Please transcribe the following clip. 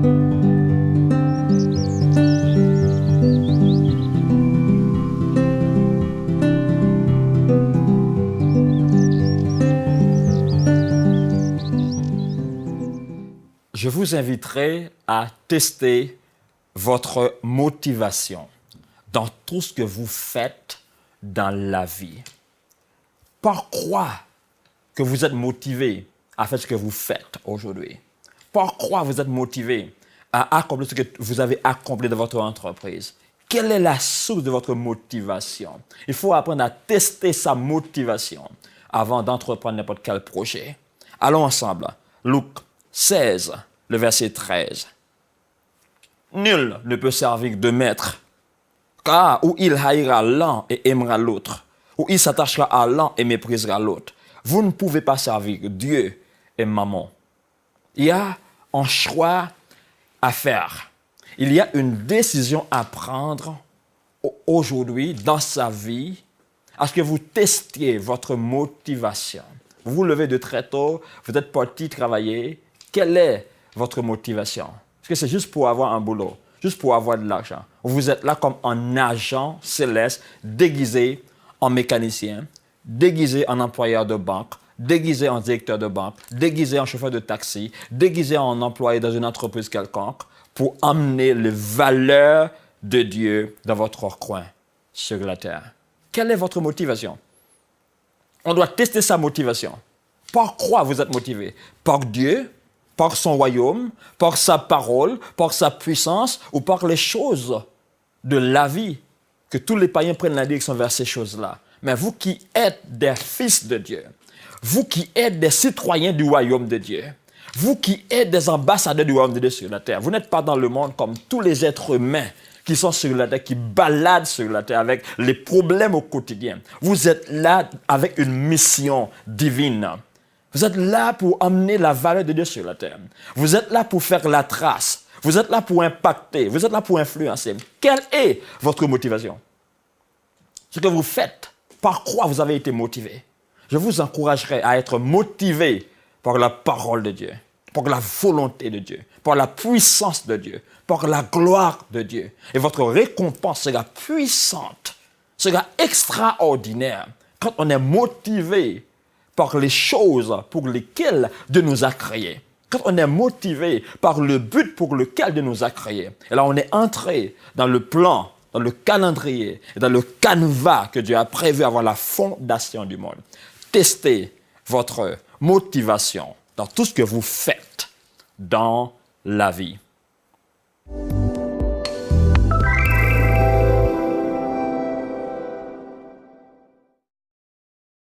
Je vous inviterai à tester votre motivation dans tout ce que vous faites dans la vie. Par quoi que vous êtes motivé à faire ce que vous faites aujourd'hui? Par quoi vous êtes motivé à accomplir ce que vous avez accompli dans votre entreprise? Quelle est la source de votre motivation? Il faut apprendre à tester sa motivation avant d'entreprendre n'importe quel projet. Allons ensemble. Luc 16, le verset 13. Nul ne peut servir deux maîtres, car ou il haïra l'un et aimera l'autre, ou il s'attachera à l'un et méprisera l'autre. Vous ne pouvez pas servir Dieu et Mammon. Il y a un choix à faire. Il y a une décision à prendre aujourd'hui dans sa vie, à ce que vous testiez votre motivation. Vous vous levez de très tôt, vous êtes parti travailler. Quelle est votre motivation? Est-ce que c'est juste pour avoir un boulot, juste pour avoir de l'argent? Vous êtes là comme un agent céleste, déguisé en mécanicien, déguisé en employeur de banque, déguisé en directeur de banque, déguisé en chauffeur de taxi, déguisé en employé dans une entreprise quelconque, pour amener les valeurs de Dieu dans votre coin sur la terre. Quelle est votre motivation? On doit tester sa motivation. Par quoi vous êtes motivé? Par Dieu, par son royaume, par sa parole, par sa puissance ou par les choses de la vie, que tous les païens prennent la direction vers ces choses-là. Mais vous qui êtes des fils de Dieu, vous qui êtes des citoyens du royaume de Dieu, vous qui êtes des ambassadeurs du royaume de Dieu sur la terre, vous n'êtes pas dans le monde comme tous les êtres humains qui sont sur la terre, qui baladent sur la terre avec les problèmes au quotidien. Vous êtes là avec une mission divine. Vous êtes là pour amener la valeur de Dieu sur la terre. Vous êtes là pour faire la trace. Vous êtes là pour impacter. Vous êtes là pour influencer. Quelle est votre motivation? Ce que vous faites, par quoi vous avez été motivé? Je vous encouragerai à être motivé par la parole de Dieu, par la volonté de Dieu, par la puissance de Dieu, par la gloire de Dieu. Et votre récompense sera puissante, sera extraordinaire quand on est motivé par les choses pour lesquelles Dieu nous a créés. Quand on est motivé par le but pour lequel Dieu nous a créés. Et là, on est entré dans le plan, dans le calendrier, et dans le canevas que Dieu a prévu avant la fondation du monde. Testez votre motivation dans tout ce que vous faites dans la vie.